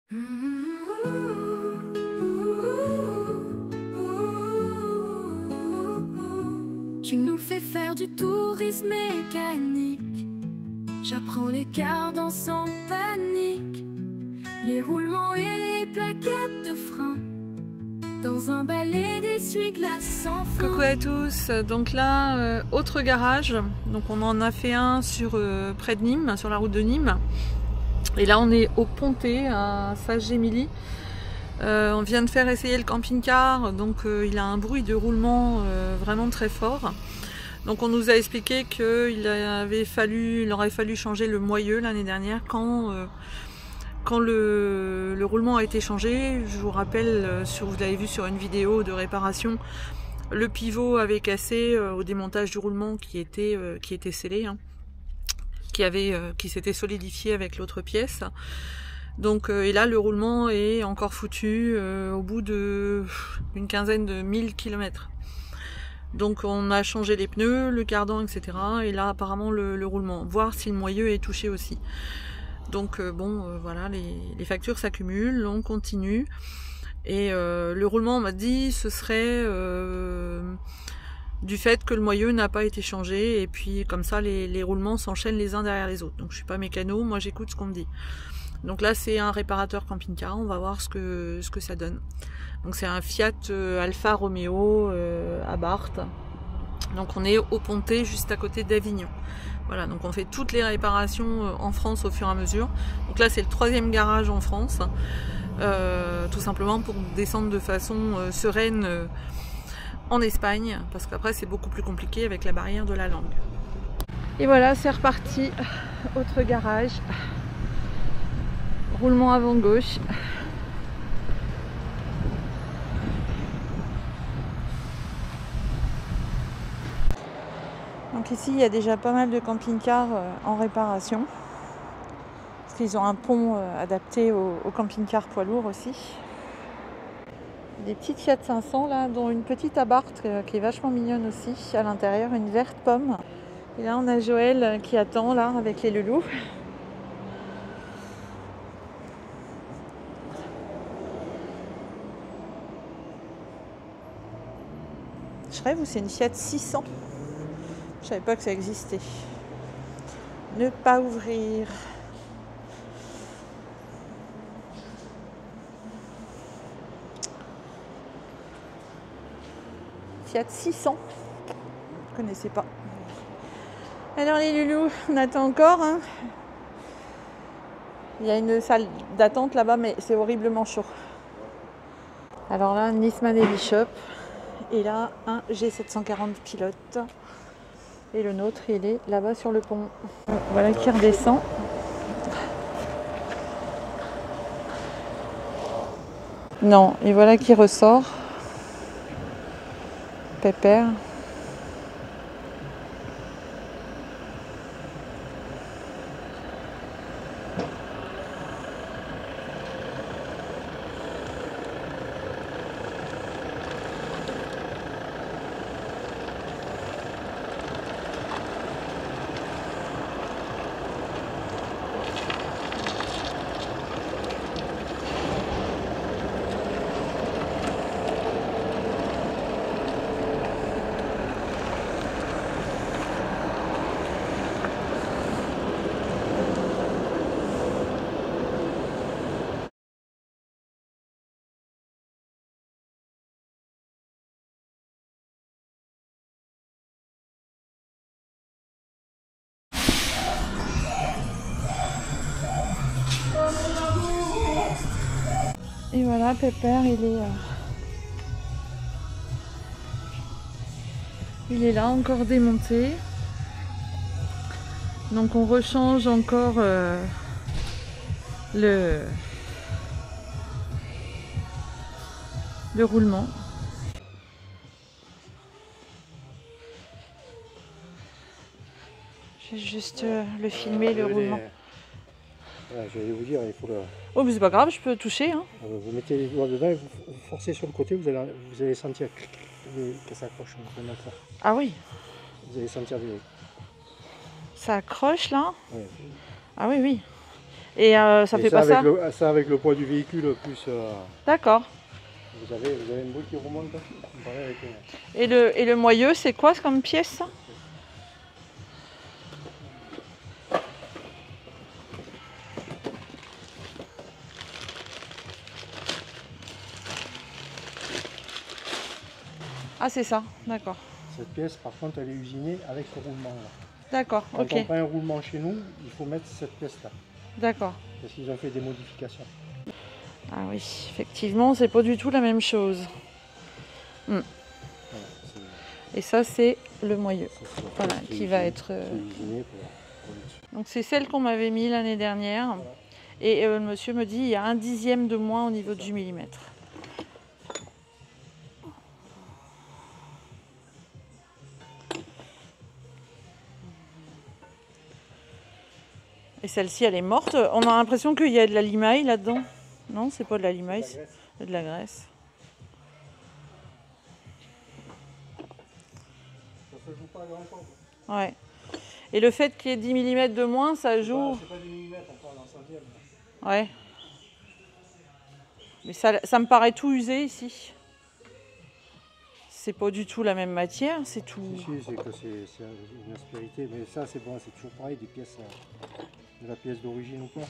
Tu nous fais faire du tourisme mécanique. J'apprends les cardans sans panique, les roulements et les plaquettes de frein, dans un balai d'essuie-glace sans fin. Coucou à tous, donc là, autre garage. Donc on en a fait un sur près de Nîmes, sur la route de Nîmes. Et là on est au Pontet, à Saint-Gémilly. On vient de faire essayer le camping-car, donc il a un bruit de roulement vraiment très fort. Donc on nous a expliqué qu'il aurait fallu changer le moyeu l'année dernière quand le roulement a été changé. Je vous rappelle, vous l'avez vu sur une vidéo de réparation, le pivot avait cassé au démontage du roulement qui était scellé, hein, qui s'était solidifié avec l'autre pièce. Donc et là le roulement est encore foutu au bout d'une quinzaine de 1000 km. Donc on a changé les pneus, le cardan, etc. Et là apparemment le roulement, voir si le moyeu est touché aussi. Donc voilà, les factures s'accumulent, on continue. Et le roulement, on m'a dit, ce serait du fait que le moyeu n'a pas été changé. Et puis comme ça, les roulements s'enchaînent les uns derrière les autres. Donc je suis pas mécano, moi j'écoute ce qu'on me dit. Donc là c'est un réparateur camping-car, on va voir ce que ça donne. Donc c'est un Fiat Alfa Romeo à Barthes. Donc on est au Pontet, juste à côté d'Avignon. Voilà, donc on fait toutes les réparations en France au fur et à mesure. Donc là c'est le 3e garage en France, tout simplement pour descendre de façon sereine en Espagne, parce qu'après c'est beaucoup plus compliqué avec la barrière de la langue. Et voilà, c'est reparti, autre garage, roulement avant gauche. Donc ici il y a déjà pas mal de camping-cars en réparation, parce qu'ils ont un pont adapté au camping-car poids lourd aussi. Des petites Fiat 500 là, dont une petite Abarth qui est vachement mignonne aussi, à l'intérieur, une verte pomme. Et là on a Joël qui attend là avec les loulous. Je rêve, ou c'est une Fiat 600. Je savais pas que ça existait. Ne pas ouvrir. Fiat 600. Je connaissais pas. Alors les loulous, on attend encore. Hein. Il y a une salle d'attente là-bas, mais c'est horriblement chaud. Alors là, Nisman et Bishop. Et là, un G740 pilote. Et le nôtre, il est là-bas sur le pont. Voilà qui redescend. Non, et voilà qui ressort. Pépère. Et voilà, Pépère, il est là, encore démonté. Donc on rechange encore le roulement. Je vais juste le filmer, le roulement. Je vais vous dire, il faut le... Oh mais c'est pas grave, je peux toucher. Hein. Vous mettez les doigts dedans et vous forcez sur le côté, vous allez sentir que ça accroche. Ah oui. Vous allez sentir des... Ça accroche là. Ouais. Ah oui, oui. Et ça fait pas ça? Ça avec le poids du véhicule, plus... D'accord. Vous avez une boule qui remonte. Et le moyeu, c'est quoi comme pièce ça? Ah, c'est ça, d'accord. Cette pièce, par contre, elle est usinée avec ce roulement-là. D'accord, ok. Quand on prend un roulement chez nous, il faut mettre cette pièce-là. D'accord. Parce qu'ils ont fait des modifications. Ah oui, effectivement, c'est pas du tout la même chose. Voilà, et ça, c'est le moyeu. Voilà, qui va être... Donc c'est celle qu'on m'avait mis l'année dernière. Voilà. Et le monsieur me dit il y a 1/10 de moins au niveau du millimètre. Et celle-ci, elle est morte. On a l'impression qu'il y a de la limaille là-dedans. Non, c'est pas de la limaille, c'est de la graisse. Ça se joue pas à grand-chose. Ouais. Et le fait qu'il y ait 10 mm de moins, ça joue... C'est pas des millimètres, on parle en centièmes. Ouais. Mais ça me paraît tout usé ici. C'est pas du tout la même matière, c'est tout... Si, c'est que c'est une aspérité, mais ça c'est bon, c'est toujours pareil, des pièces de la pièce d'origine ou quoi.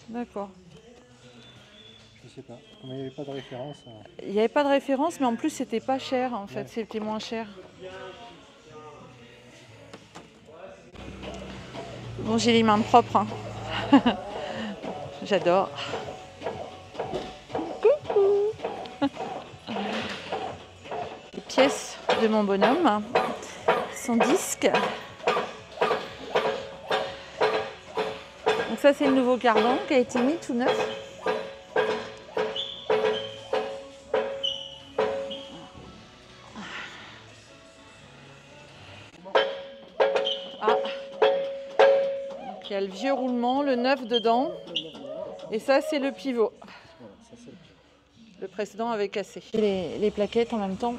D'accord. Je sais pas, comme il n'y avait pas de référence. Il n'y avait pas de référence, mais en plus c'était pas cher en fait, ouais. C'était moins cher. Bon, j'ai les mains propres. Hein. J'adore. Coucou. Les pièces de mon bonhomme, son disque. Donc ça c'est le nouveau cardan qui a été mis tout neuf. Ah. Donc il y a le vieux roulement, le neuf dedans. Et ça c'est le pivot. Le précédent avait cassé. Les plaquettes en même temps.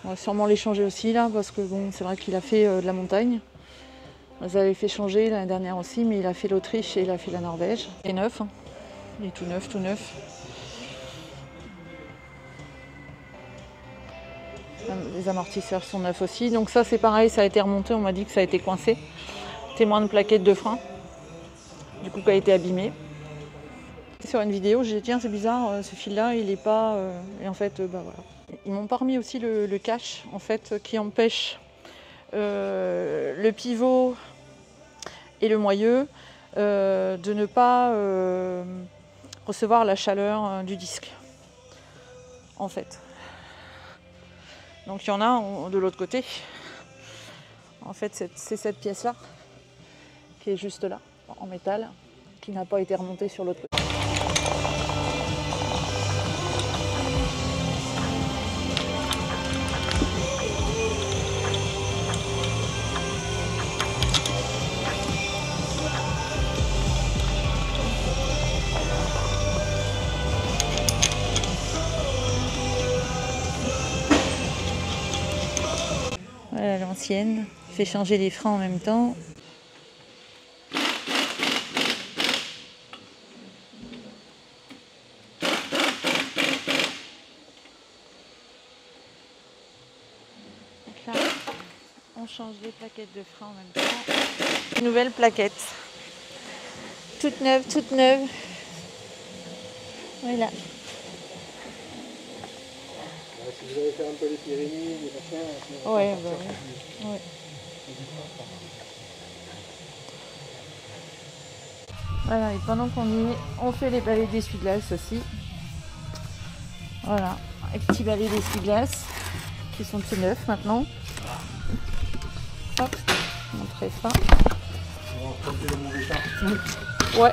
On va sûrement les changer aussi là, parce que bon, c'est vrai qu'il a fait de la montagne. Ils avaient fait changer l'année dernière aussi, mais il a fait l'Autriche et il a fait la Norvège. Il est neuf, hein. Il est tout neuf, tout neuf. Les amortisseurs sont neufs aussi. Donc ça c'est pareil, ça a été remonté, on m'a dit que ça a été coincé. Témoin de plaquettes de frein, du coup qui a été abîmé. Sur une vidéo, j'ai dit tiens c'est bizarre, ce fil là il est pas... Et en fait bah voilà. Ils m'ont pas remis aussi le cache en fait qui empêche le pivot et le moyeu de ne pas recevoir la chaleur du disque en fait. Donc il y en a de l'autre côté. En fait c'est cette pièce là qui est juste là en métal qui n'a pas été remontée sur l'autre côté. Voilà l'ancienne, fait changer les freins en même temps. Donc là, on change les plaquettes de frein en même temps. Nouvelle plaquette, toute neuve, toute neuve. Voilà. Si vous avez fait un peu les Pyrénées, les machins... Ouais, bah oui. Ouais. Voilà, et pendant qu'on y est, on fait les balais d'essuie-glace aussi. Voilà, les petits balais d'essuie-glace qui sont tout neufs maintenant. Hop, montrer ça. Ouais.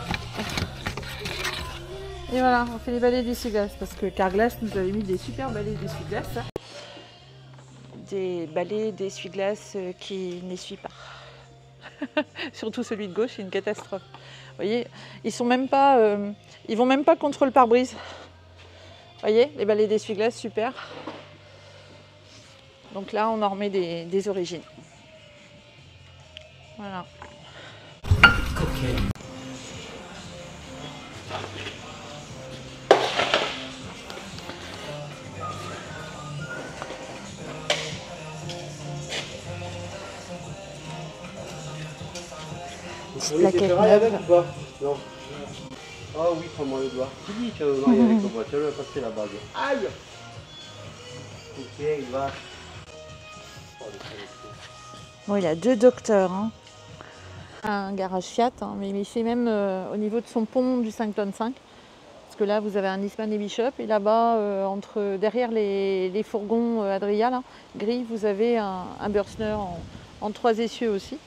Et voilà, on fait les balais d'essuie-glace parce que Carglass nous avait mis des super balais d'essuie-glace. Des balais d'essuie-glace qui n'essuient pas. Surtout celui de gauche, c'est une catastrophe. Vous voyez, ils vont même pas contre le pare-brise. Vous voyez, les balais d'essuie-glace, super. Donc là, on en remet des origines. Voilà. Ok. Vous voulez des ferrailles avec ou pas? Non. Ah oui, prends-moi le doigt. Tu dis, tu vas me marier avec moi, tu vas me passer la bague. Aïe! Ok, il va. Bon, il a 2 docteurs. Hein. Un garage Fiat, hein, mais il fait même au niveau de son pont du 5 tonnes 5. Parce que là, vous avez un Eastman et Bishop. Et là-bas, derrière les fourgons Adria, là, gris, vous avez un Bürstner en 3 essieux aussi.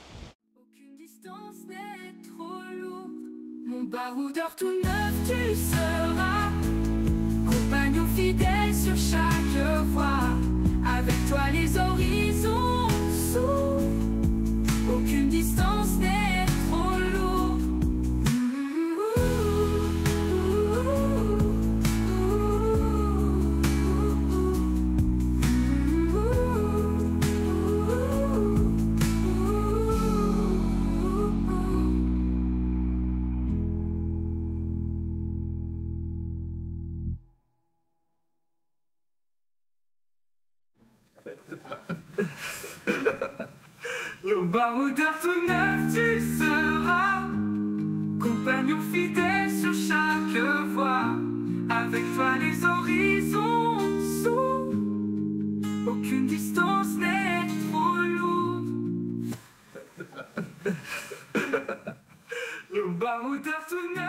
Aucune distance n'est trop lourde. Mon baroudeur tout neuf, tu seras. Compagnon fidèle sur chaque voie. Avec toi, les horizons s'ouvrent. Aucune distance n'est trop lourde. Le baroudeur tout neuf, tu seras. Compagnon fidèle sur chaque voie. Avec toi, les horizons s'ouvrent. Aucune distance n'est trop lourde. Le baroudeur tout neuf.